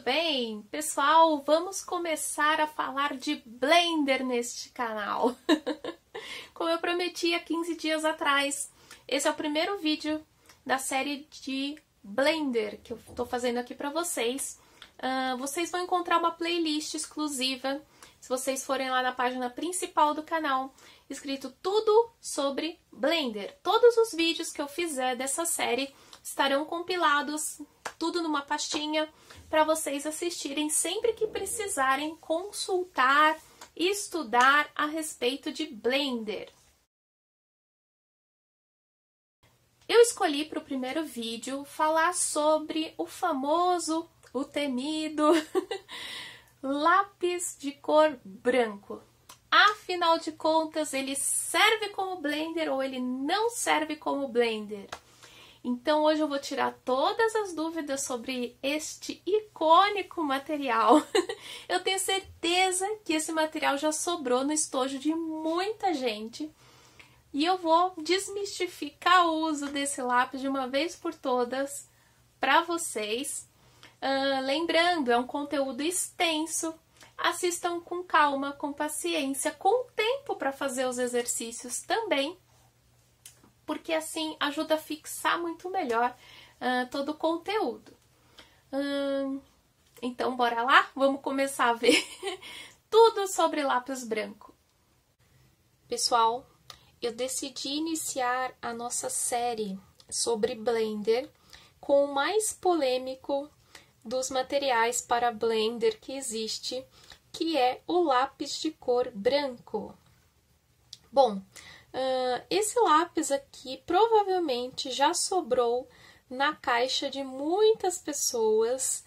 bem? Pessoal, vamos começar a falar de Blender neste canal. Como eu prometi há 15 dias atrás, esse é o primeiro vídeo da série de Blender que eu estou fazendo aqui para vocês. Vocês vão encontrar uma playlist exclusiva, se vocês forem lá na página principal do canal, escrito tudo sobre Blender. Todos os vídeos que eu fizer dessa série estarão compilados, tudo numa pastinha, para vocês assistirem sempre que precisarem consultar e estudar a respeito de Blender. Eu escolhi para o primeiro vídeo falar sobre o famoso, o temido lápis de cor branco. Afinal de contas, ele serve como Blender ou ele não serve como Blender? Então hoje eu vou tirar todas as dúvidas sobre este icônico material. Eu tenho certeza que esse material já sobrou no estojo de muita gente. E eu vou desmistificar o uso desse lápis de uma vez por todas para vocês. Lembrando, é um conteúdo extenso. Assistam com calma, com paciência, com tempo para fazer os exercícios também, porque assim ajuda a fixar muito melhor todo o conteúdo. Então, bora lá? Vamos começar a ver tudo sobre lápis branco. Pessoal, eu decidi iniciar a nossa série sobre Blender com o mais polêmico dos materiais para Blender que existe, que é o lápis de cor branco. Bom, esse lápis aqui provavelmente já sobrou na caixa de muitas pessoas,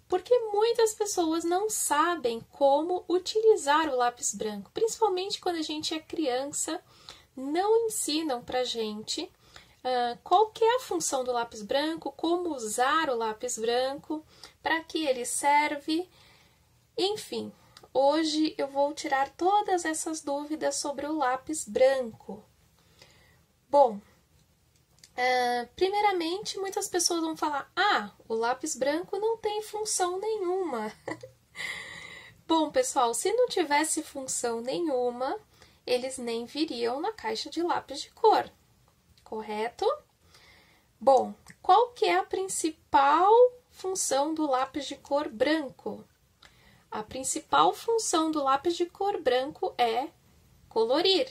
porque muitas pessoas não sabem como utilizar o lápis branco, principalmente quando a gente é criança, não ensinam pra gente qual que é a função do lápis branco, como usar o lápis branco, para que ele serve, enfim. Hoje eu vou tirar todas essas dúvidas sobre o lápis branco. Bom, primeiramente muitas pessoas vão falar, o lápis branco não tem função nenhuma. Bom, pessoal, se não tivesse função nenhuma, eles nem viriam na caixa de lápis de cor, correto? Bom, qual que é a principal função do lápis de cor branco? A principal função do lápis de cor branco é colorir.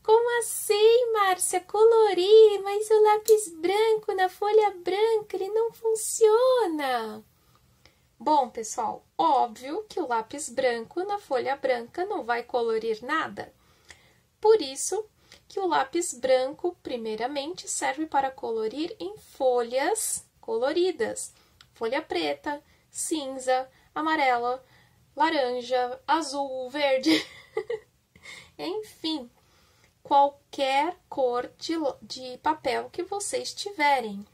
Como assim, Márcia? Colorir? Mas o lápis branco na folha branca, ele não funciona. Bom, pessoal, óbvio que o lápis branco na folha branca não vai colorir nada. Por isso que o lápis branco, primeiramente, serve para colorir em folhas coloridas. Folha preta, cinza, amarela, laranja, azul, verde, enfim, qualquer cor de papel que vocês tiverem,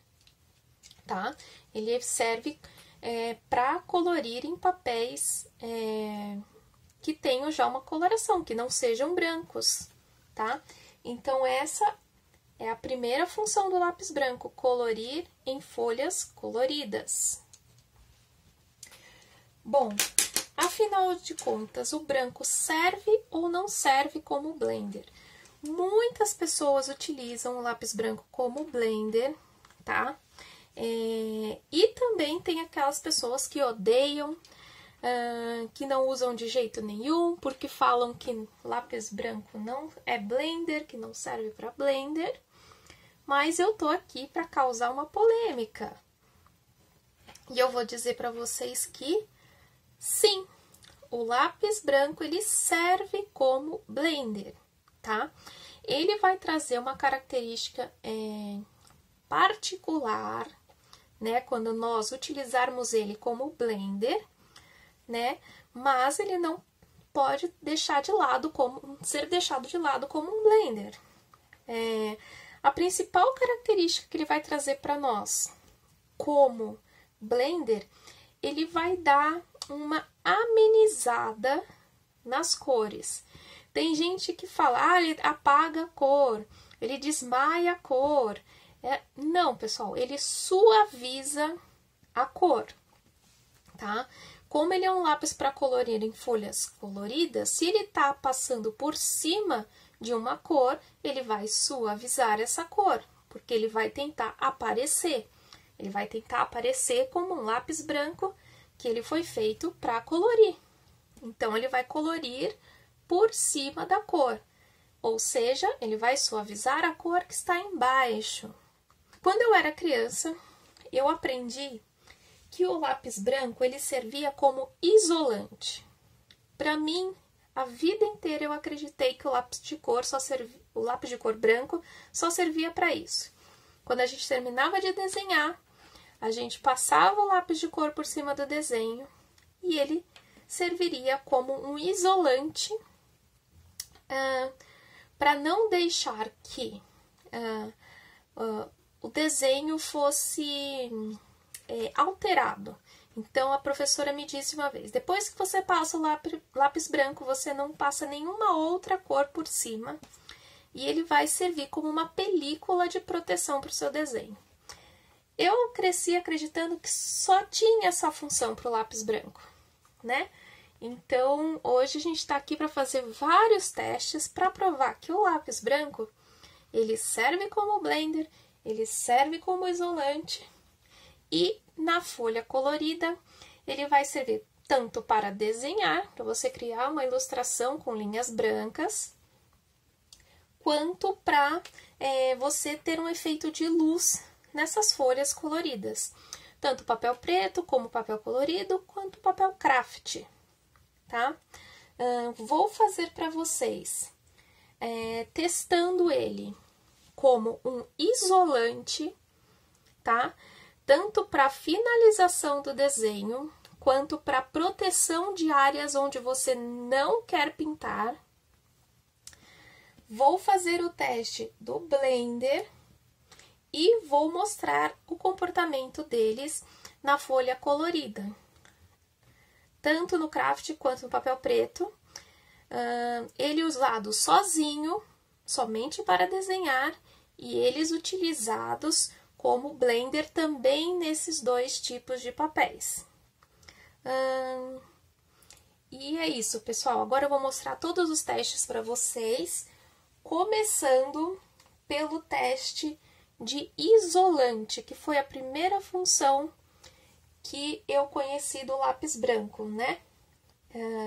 tá? Ele serve para colorir em papéis que tenham já uma coloração, que não sejam brancos, tá? Então, essa é a primeira função do lápis branco, colorir em folhas coloridas. Bom, afinal de contas, o branco serve ou não serve como Blender? Muitas pessoas utilizam o lápis branco como Blender, tá? E também tem aquelas pessoas que odeiam, que não usam de jeito nenhum, porque falam que lápis branco não é Blender, que não serve para Blender. Mas eu tô aqui para causar uma polêmica. E eu vou dizer para vocês que sim, o lápis branco ele serve como Blender, tá? Ele vai trazer uma característica particular, né? Quando nós utilizarmos ele como Blender, né? Mas ele não pode ser deixado de lado como um Blender. A principal característica que ele vai trazer para nós como Blender, ele vai dar uma amenizada nas cores. Tem gente que fala, ele apaga a cor, ele desmaia a cor. Não, pessoal, ele suaviza a cor, tá? Como ele é um lápis para colorir em folhas coloridas, se ele tá passando por cima de uma cor, ele vai suavizar essa cor, porque ele vai tentar aparecer. Ele vai tentar aparecer como um lápis branco que ele foi feito para colorir. Então, ele vai colorir por cima da cor, ou seja, ele vai suavizar a cor que está embaixo. Quando eu era criança, eu aprendi que o lápis branco ele servia como isolante. Para mim, a vida inteira eu acreditei que o lápis de cor branco só servia para isso. Quando a gente terminava de desenhar, a gente passava o lápis de cor por cima do desenho e ele serviria como um isolante para não deixar que o desenho fosse alterado. Então, a professora me disse uma vez, depois que você passa o lápis branco, você não passa nenhuma outra cor por cima e ele vai servir como uma película de proteção para o seu desenho. Eu cresci acreditando que só tinha essa função para o lápis branco, né? Então, hoje a gente está aqui para fazer vários testes para provar que o lápis branco, ele serve como blender, ele serve como isolante e na folha colorida ele vai servir tanto para desenhar, para você criar uma ilustração com linhas brancas, quanto para você ter um efeito de luz nessas folhas coloridas. Tanto papel preto, como papel colorido, quanto papel craft, tá? Vou fazer para vocês, testando ele como um isolante, tá? Tanto para finalização do desenho, quanto para proteção de áreas onde você não quer pintar. Vou fazer o teste do blender e vou mostrar o comportamento deles na folha colorida, tanto no craft quanto no papel preto. Ele usado sozinho, somente para desenhar, e eles utilizados como blender também nesses dois tipos de papéis. E é isso, pessoal. Agora eu vou mostrar todos os testes para vocês, começando pelo teste de isolante, que foi a primeira função que eu conheci do lápis branco, né?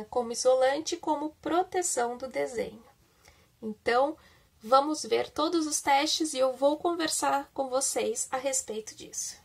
Como isolante, como proteção do desenho. Então, vamos ver todos os testes e eu vou conversar com vocês a respeito disso.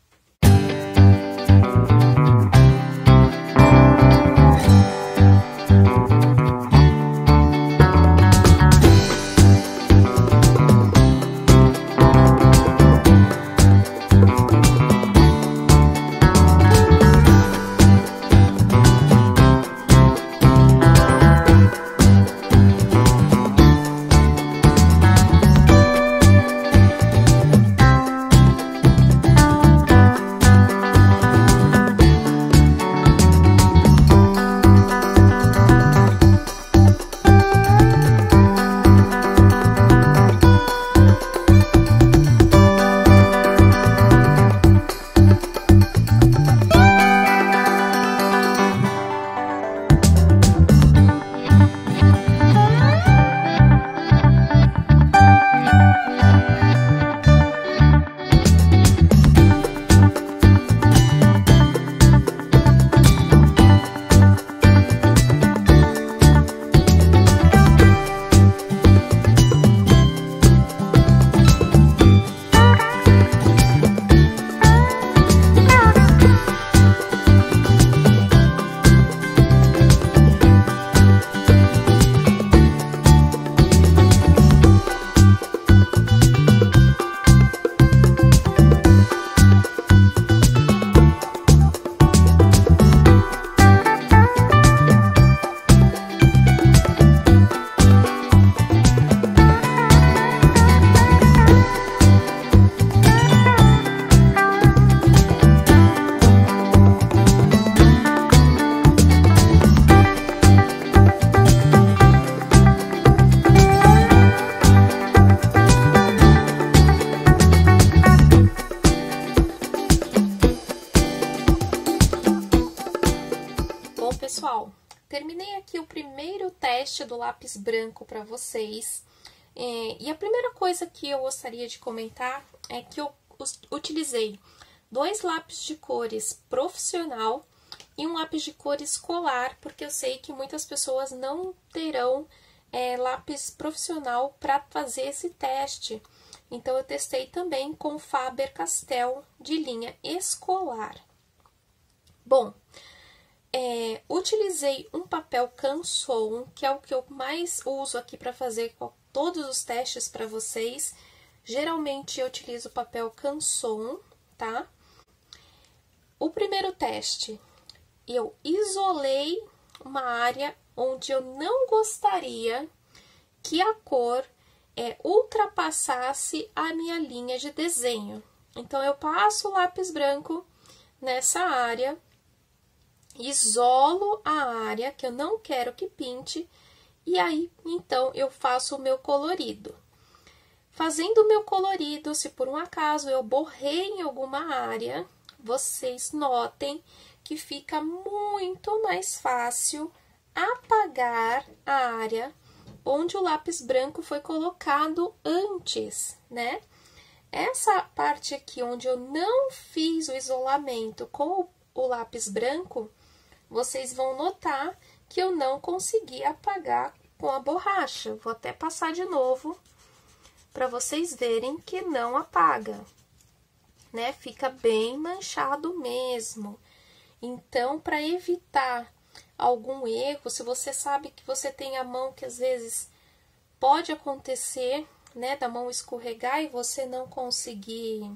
primeiro teste do lápis branco para vocês. E a primeira coisa que eu gostaria de comentar é que eu utilizei 2 lápis de cores profissional e um lápis de cor escolar, porque eu sei que muitas pessoas não terão lápis profissional para fazer esse teste. Então, eu testei também com Faber-Castell de linha escolar. Bom, utilizei um papel Canson, que é o que eu mais uso aqui para fazer todos os testes para vocês. Geralmente, eu utilizo o papel Canson, tá? O primeiro teste, eu isolei uma área onde eu não gostaria que a cor ultrapassasse a minha linha de desenho. Então, eu passo o lápis branco nessa área, isolo a área que eu não quero que pinte, e aí, então, eu faço o meu colorido. Fazendo o meu colorido, se por um acaso eu borrei em alguma área, vocês notem que fica muito mais fácil apagar a área onde o lápis branco foi colocado antes, né? Essa parte aqui onde eu não fiz o isolamento com o lápis branco, vocês vão notar que eu não consegui apagar com a borracha. Vou até passar de novo para vocês verem que não apaga, né? Fica bem manchado mesmo. Então, para evitar algum erro, se você sabe que você tem a mão que às vezes pode acontecer, né, da mão escorregar e você não conseguir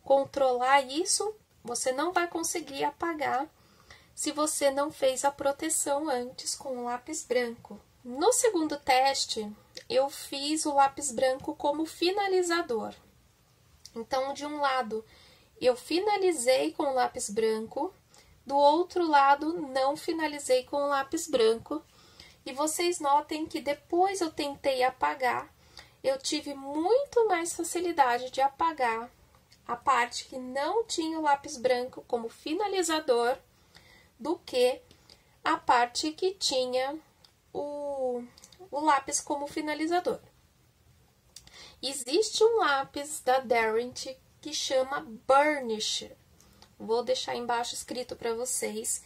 controlar isso, você não vai conseguir apagar se você não fez a proteção antes com o lápis branco. No segundo teste, eu fiz o lápis branco como finalizador. Então, de um lado, eu finalizei com o lápis branco, do outro lado, não finalizei com o lápis branco. E vocês notem que depois eu tentei apagar, eu tive muito mais facilidade de apagar a parte que não tinha o lápis branco como finalizador do que a parte que tinha o lápis como finalizador. Existe um lápis da Derwent que chama Burnisher. Vou deixar embaixo escrito para vocês,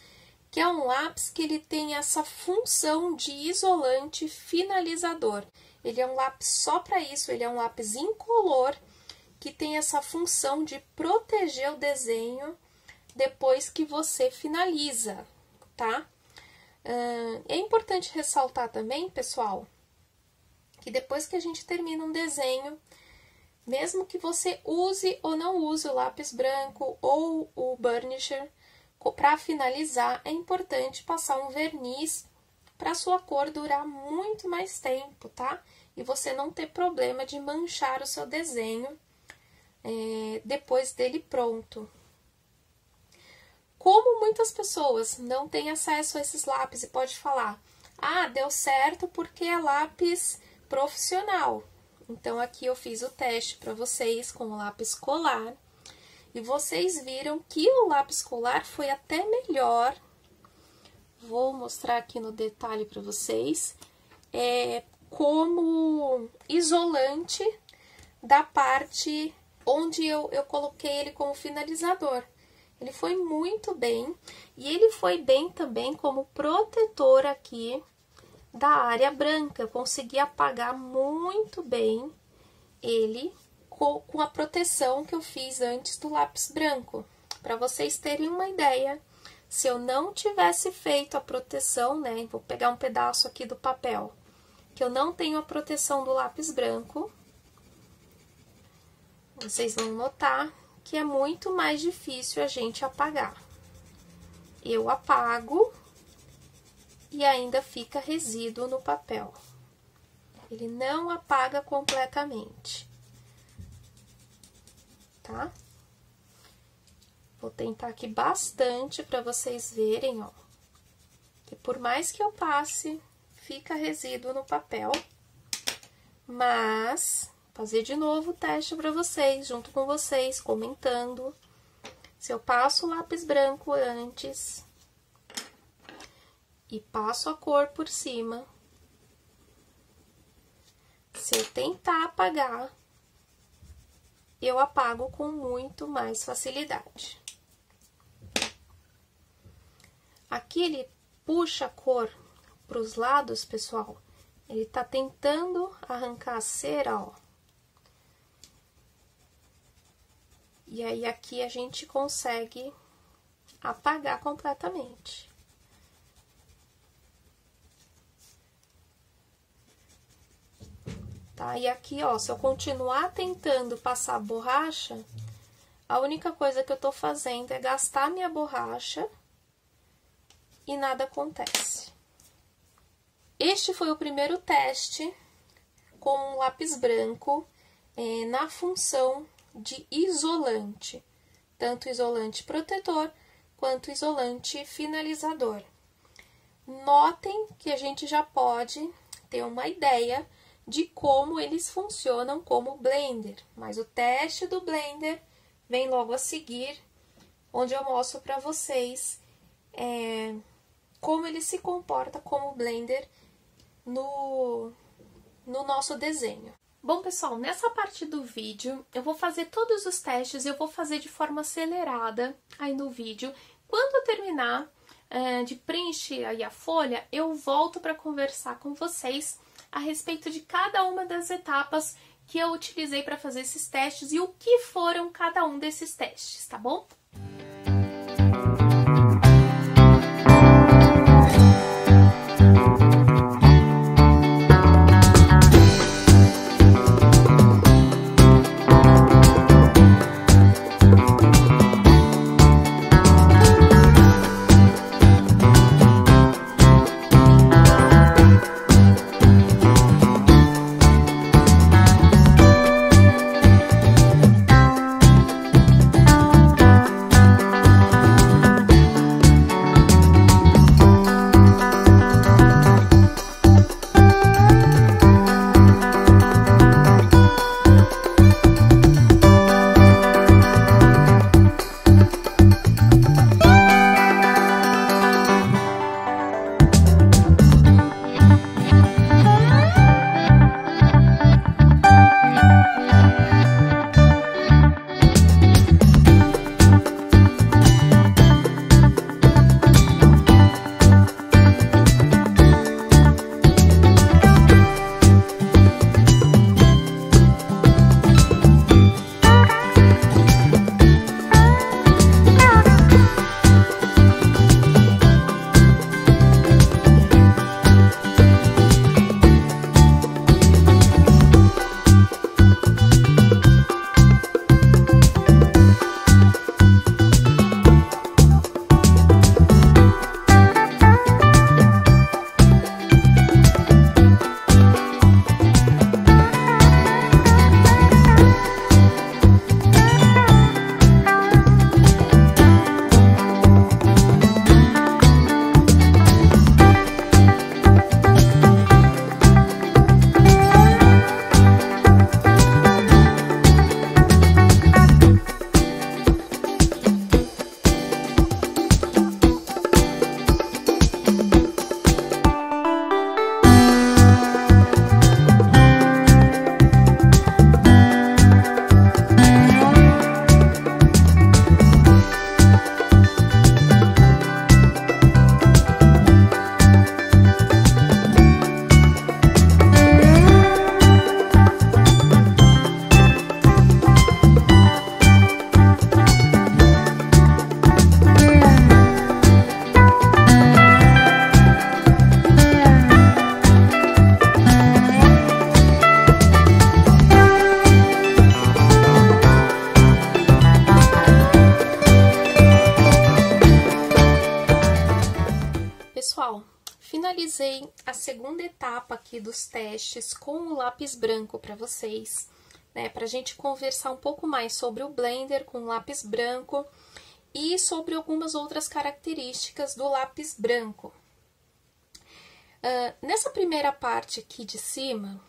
que é um lápis que ele tem essa função de isolante finalizador. Ele é um lápis só para isso, ele é um lápis incolor que tem essa função de proteger o desenho depois que você finaliza, tá? É importante ressaltar também, pessoal, que depois que a gente termina um desenho, mesmo que você use ou não use o lápis branco ou o burnisher, para finalizar, é importante passar um verniz para sua cor durar muito mais tempo, tá? E você não ter problema de manchar o seu desenho depois dele pronto. Como muitas pessoas não têm acesso a esses lápis e pode falar, ah, deu certo porque é lápis profissional. Então, aqui eu fiz o teste para vocês com o lápis colar. E vocês viram que o lápis colar foi até melhor. Vou mostrar aqui no detalhe para vocês. Como isolante da parte onde eu coloquei ele como finalizador. Ele foi muito bem. E ele foi bem também como protetor aqui da área branca. Eu consegui apagar muito bem ele com a proteção que eu fiz antes do lápis branco. Para vocês terem uma ideia, se eu não tivesse feito a proteção, né? Vou pegar um pedaço aqui do papel, que eu não tenho a proteção do lápis branco, vocês vão notar que é muito mais difícil a gente apagar. Eu apago e ainda fica resíduo no papel. Ele não apaga completamente. Tá? Vou tentar aqui bastante para vocês verem, ó. Que por mais que eu passe, fica resíduo no papel. Mas, fazer de novo o teste para vocês, junto com vocês, comentando. Se eu passo o lápis branco antes, e passo a cor por cima. Se eu tentar apagar, eu apago com muito mais facilidade. Aqui ele puxa a cor para os lados, pessoal. Ele tá tentando arrancar a cera, ó. E aí, aqui a gente consegue apagar completamente. Tá? E aqui, ó, se eu continuar tentando passar borracha, a única coisa que eu tô fazendo é gastar minha borracha e nada acontece. Este foi o primeiro teste com um lápis branco na função de isolante, tanto isolante protetor quanto isolante finalizador. Notem que a gente já pode ter uma ideia de como eles funcionam como blender, mas o teste do blender vem logo a seguir, onde eu mostro para vocês como ele se comporta como blender no nosso desenho. Bom, pessoal, nessa parte do vídeo eu vou fazer todos os testes, eu vou fazer de forma acelerada aí no vídeo. Quando eu terminar de preencher aí a folha, eu volto para conversar com vocês a respeito de cada uma das etapas que eu utilizei para fazer esses testes e o que foram cada um desses testes, tá bom? Pessoal, finalizei a segunda etapa aqui dos testes com o lápis branco para vocês, né? Para a gente conversar um pouco mais sobre o blender com lápis branco e sobre algumas outras características do lápis branco. Nessa primeira parte aqui de cima,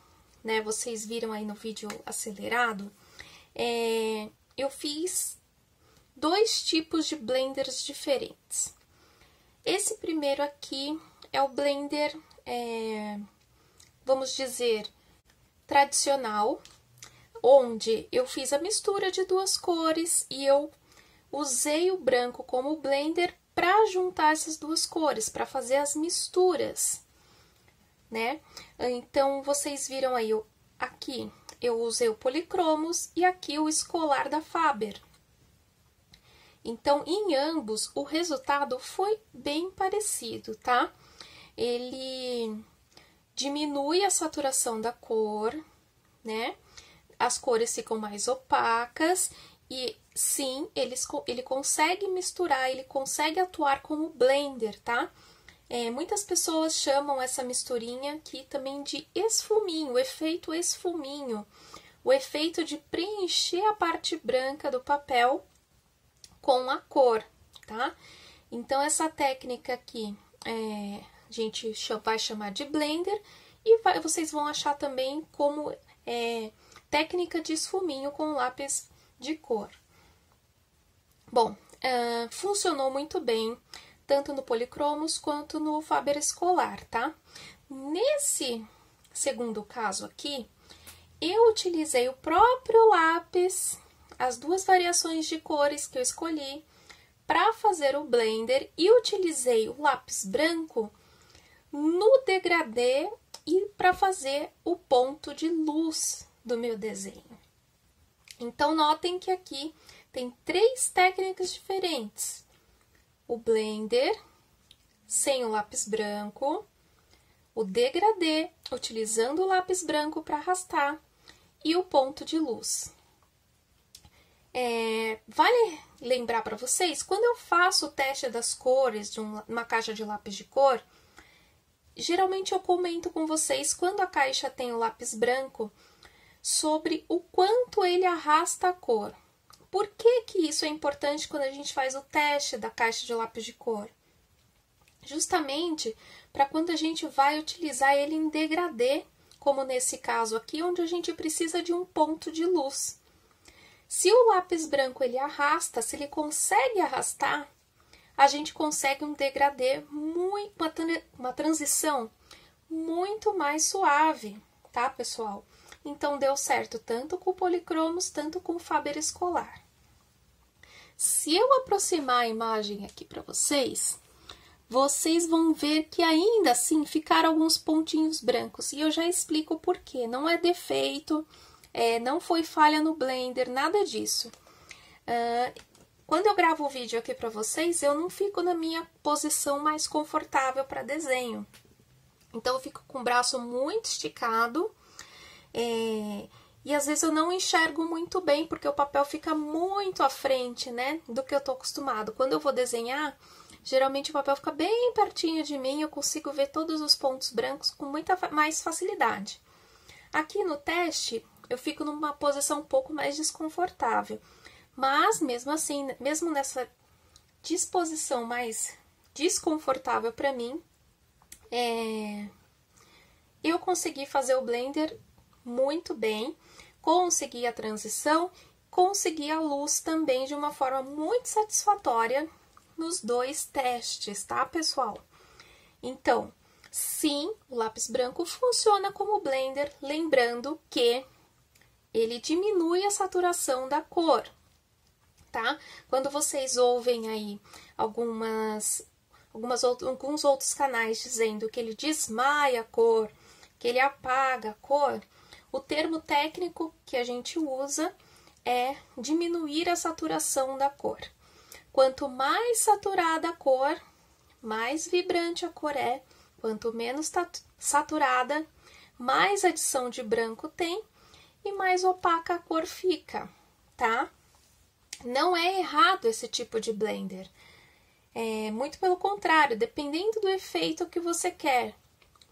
né? Vocês viram aí no vídeo acelerado, eu fiz dois tipos de blenders diferentes. Esse primeiro aqui é o blender, vamos dizer, tradicional, onde eu fiz a mistura de duas cores e eu usei o branco como blender para juntar essas duas cores, para fazer as misturas, né? Então, vocês viram aí, aqui eu usei o Policromos e aqui o Escolar da Faber. Então, em ambos, o resultado foi bem parecido, tá? Ele diminui a saturação da cor, né? As cores ficam mais opacas e, sim, ele consegue misturar, ele consegue atuar como blender, tá? Muitas pessoas chamam essa misturinha aqui também de esfuminho, o efeito esfuminho, o efeito de preencher a parte branca do papel com a cor, tá? Então, essa técnica aqui, a gente vai chamar de blender e vocês vão achar também como técnica de esfuminho com lápis de cor. Bom, funcionou muito bem, tanto no Policromos quanto no Faber Escolar, tá? Nesse segundo caso aqui, eu utilizei o próprio lápis, as duas variações de cores que eu escolhi para fazer o blender e utilizei o lápis branco no degradê e para fazer o ponto de luz do meu desenho. Então, notem que aqui tem 3 técnicas diferentes. O blender sem o lápis branco, o degradê utilizando o lápis branco para arrastar e o ponto de luz. Vale lembrar para vocês, quando eu faço o teste das cores de uma caixa de lápis de cor, geralmente eu comento com vocês, quando a caixa tem o lápis branco, sobre o quanto ele arrasta a cor. Por que que isso é importante quando a gente faz o teste da caixa de lápis de cor? Justamente para quando a gente vai utilizar ele em degradê, como nesse caso aqui, onde a gente precisa de um ponto de luz. Se o lápis branco ele arrasta, se ele consegue arrastar, a gente consegue um degradê, uma transição muito mais suave, tá, pessoal? Então, deu certo tanto com o Policromos, tanto com o Faber Escolar. Se eu aproximar a imagem aqui para vocês, vocês vão ver que ainda assim ficaram alguns pontinhos brancos. E eu já explico o porquê. Não é defeito, não foi falha no blender, nada disso. Quando eu gravo o vídeo aqui para vocês, eu não fico na minha posição mais confortável para desenho. Então, eu fico com o braço muito esticado. E às vezes eu não enxergo muito bem, porque o papel fica muito à frente, né, do que eu tô acostumado. Quando eu vou desenhar, geralmente o papel fica bem pertinho de mim, eu consigo ver todos os pontos brancos com muita mais facilidade. Aqui no teste, eu fico numa posição um pouco mais desconfortável. Mas, mesmo assim, mesmo nessa disposição mais desconfortável para mim, eu consegui fazer o blender muito bem, consegui a transição, consegui a luz também de uma forma muito satisfatória nos 2 testes, tá, pessoal? Então, sim, o lápis branco funciona como blender, lembrando que ele diminui a saturação da cor, tá? Quando vocês ouvem aí alguns outros canais dizendo que ele desmaia a cor, que ele apaga a cor, o termo técnico que a gente usa é diminuir a saturação da cor. Quanto mais saturada a cor, mais vibrante a cor é. Quanto menos saturada, mais adição de branco tem e mais opaca a cor fica, tá? Não é errado esse tipo de blender. Muito pelo contrário, dependendo do efeito que você quer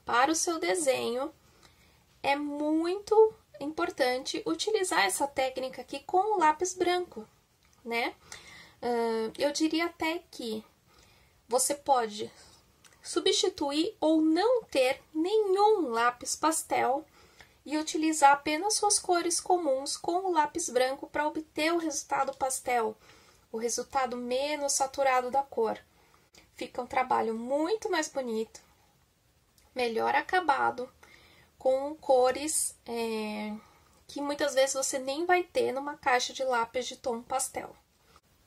para o seu desenho, é muito importante utilizar essa técnica aqui com o lápis branco, né? Eu diria até que você pode substituir ou não ter nenhum lápis pastel e utilizar apenas suas cores comuns com o lápis branco para obter o resultado pastel, o resultado menos saturado da cor. Fica um trabalho muito mais bonito, melhor acabado, com cores que muitas vezes você nem vai ter numa caixa de lápis de tom pastel.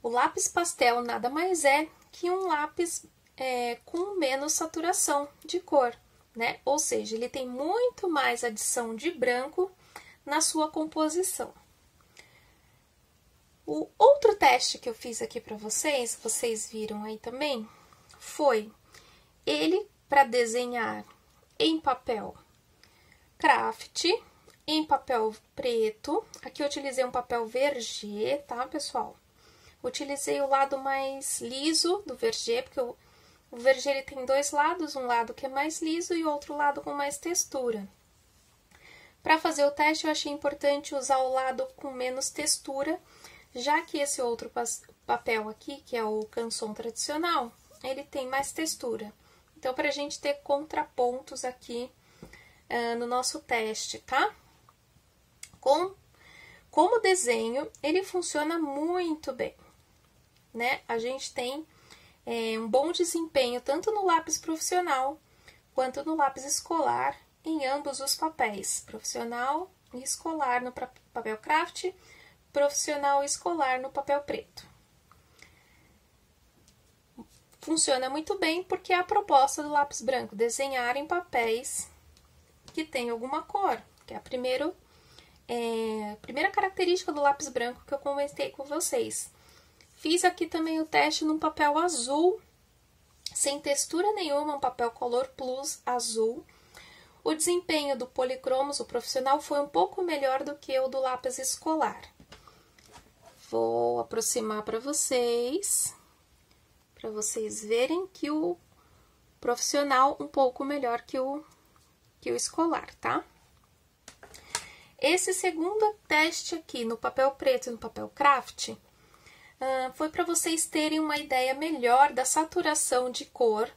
O lápis pastel nada mais é que um lápis com menos saturação de cor, né? Ou seja, ele tem muito mais adição de branco na sua composição. O outro teste que eu fiz aqui para vocês viram aí também, foi ele para desenhar em papel craft, em papel preto. Aqui eu utilizei um papel verger, tá, pessoal? Utilizei o lado mais liso do verger, porque o verger ele tem dois lados, um lado que é mais liso e outro lado com mais textura. Para fazer o teste, eu achei importante usar o lado com menos textura, já que esse outro papel aqui, que é o Canson tradicional, ele tem mais textura. Então, para a gente ter contrapontos aqui no nosso teste, tá? Como desenho, ele funciona muito bem, né? A gente tem um bom desempenho tanto no lápis profissional quanto no lápis escolar, em ambos os papéis, profissional e escolar no papel craft, profissional e escolar no papel preto. Funciona muito bem porque é a proposta do lápis branco, desenhar em papéis que tem alguma cor, que é a primeira característica do lápis branco que eu comentei com vocês. Fiz aqui também o teste num papel azul, sem textura nenhuma, um papel Color Plus azul. O desempenho do Polychromos, o profissional, foi um pouco melhor do que o do lápis escolar. Vou aproximar para vocês verem que o profissional um pouco melhor que o escolar, tá? Esse segundo teste aqui no papel preto e no papel craft foi para vocês terem uma ideia melhor da saturação de cor,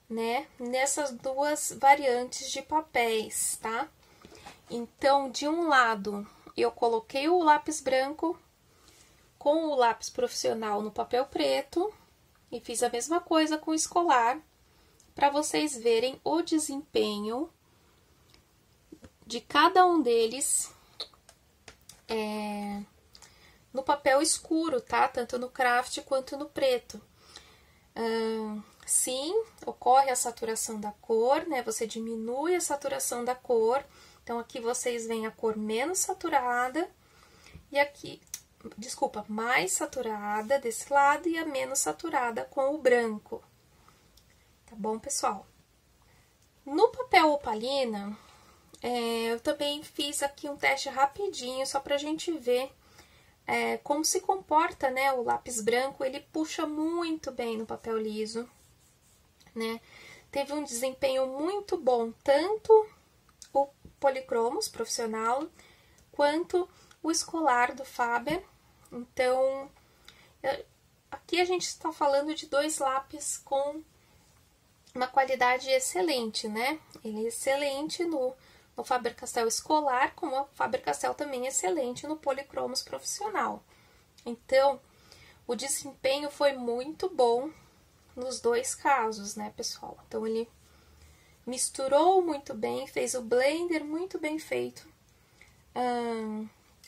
né, nessas duas variantes de papéis, tá? Então, de um lado, eu coloquei o lápis branco com o lápis profissional no papel preto e fiz a mesma coisa com o escolar, para vocês verem o desempenho de cada um deles no papel escuro, tá? Tanto no craft quanto no preto. Sim, ocorre a saturação da cor, né? Você diminui a saturação da cor. Então, aqui vocês veem a cor menos saturada e aqui, desculpa, mais saturada desse lado e a menos saturada com o branco. Tá bom, pessoal? No papel opalina, eu também fiz aqui um teste rapidinho, só pra gente ver como se comporta, né? O lápis branco, ele puxa muito bem no papel liso, né? Teve um desempenho muito bom, tanto o Polychromos profissional, quanto o escolar do Faber. Então, aqui a gente está falando de dois lápis com uma qualidade excelente, né? Ele é excelente no Faber-Castell escolar, como o Faber-Castell também é excelente no Polychromos profissional. Então, o desempenho foi muito bom nos dois casos, né, pessoal? Então, ele misturou muito bem, fez o blender muito bem feito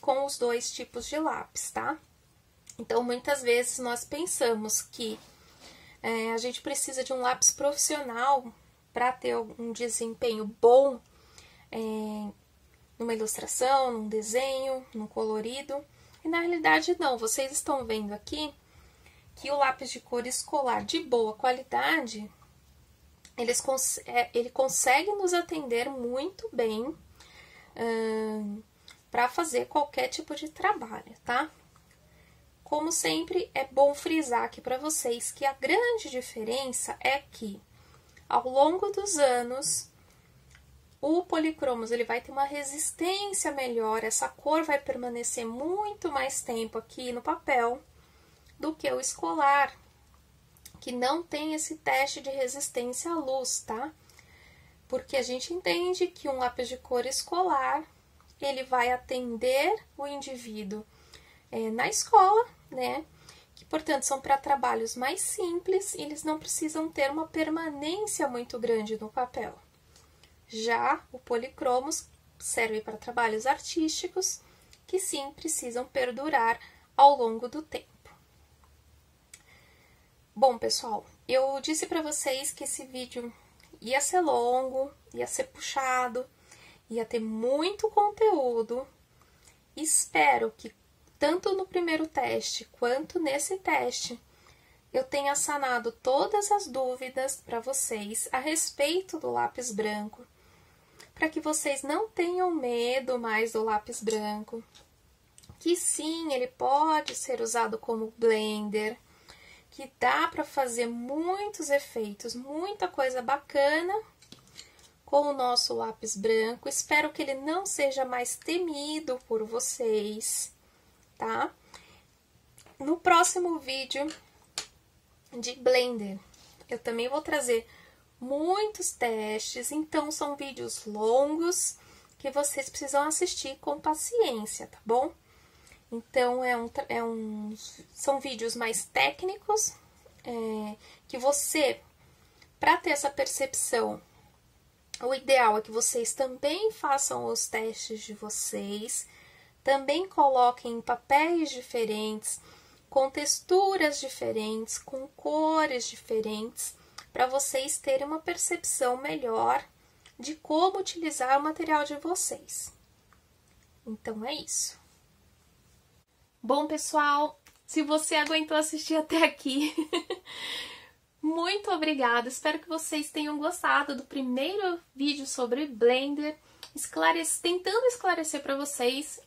com os dois tipos de lápis, tá? Então, muitas vezes nós pensamos que a gente precisa de um lápis profissional para ter um desempenho bom numa ilustração, num desenho, num colorido. E na realidade não, vocês estão vendo aqui que o lápis de cor escolar de boa qualidade, ele consegue nos atender muito bem para fazer qualquer tipo de trabalho, tá? Como sempre, é bom frisar aqui para vocês que a grande diferença é que, ao longo dos anos, o Polychromos ele vai ter uma resistência melhor, essa cor vai permanecer muito mais tempo aqui no papel do que o escolar, que não tem esse teste de resistência à luz, tá? Porque a gente entende que um lápis de cor escolar, ele vai atender o indivíduo na escola, né? Que Portanto, são para trabalhos mais simples e eles não precisam ter uma permanência muito grande no papel. Já o policromos serve para trabalhos artísticos que sim precisam perdurar ao longo do tempo. Bom, pessoal, eu disse para vocês que esse vídeo ia ser longo, ia ser puxado, ia ter muito conteúdo. Espero que tanto no primeiro teste quanto nesse teste eu tenha sanado todas as dúvidas para vocês a respeito do lápis branco, para que vocês não tenham medo mais do lápis branco, que sim, ele pode ser usado como blender, que dá para fazer muitos efeitos, muita coisa bacana com o nosso lápis branco. Espero que ele não seja mais temido por vocês, tá? No próximo vídeo de blender, eu também vou trazer muitos testes, então são vídeos longos que vocês precisam assistir com paciência, tá bom? Então, são vídeos mais técnicos, que você, para ter essa percepção, o ideal é que vocês também façam os testes de vocês, também coloquem em papéis diferentes, com texturas diferentes, com cores diferentes, para vocês terem uma percepção melhor de como utilizar o material de vocês. Então, é isso. Bom, pessoal, se você aguentou assistir até aqui, muito obrigada. Espero que vocês tenham gostado do primeiro vídeo sobre Blender, tentando esclarecer para vocês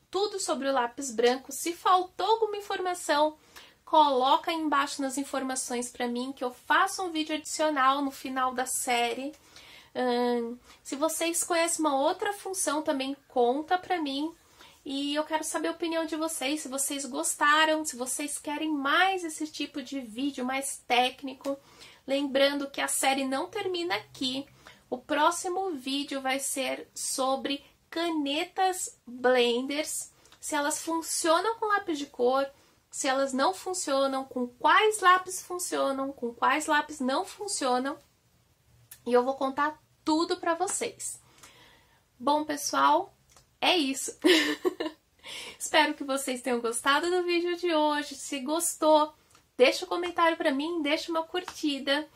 tudo sobre o lápis branco. Se faltou alguma informação, coloca aí embaixo nas informações para mim, que eu faço um vídeo adicional no final da série. Se vocês conhecem uma outra função, também conta para mim. E eu quero saber a opinião de vocês, se vocês gostaram, se vocês querem mais esse tipo de vídeo mais técnico. Lembrando que a série não termina aqui. O próximo vídeo vai ser sobre canetas blenders, se elas funcionam com lápis de cor, se elas não funcionam, com quais lápis funcionam, com quais lápis não funcionam. E eu vou contar tudo para vocês. Bom, pessoal, é isso. Espero que vocês tenham gostado do vídeo de hoje. Se gostou, deixa um comentário para mim, deixa uma curtida.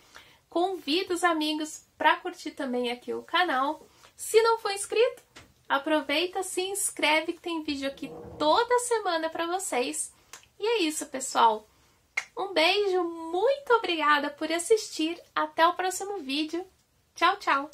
Convida os amigos para curtir também aqui o canal. Se não for inscrito, aproveita, se inscreve, que tem vídeo aqui toda semana para vocês. E é isso, pessoal. Um beijo, muito obrigada por assistir. Até o próximo vídeo. Tchau, tchau!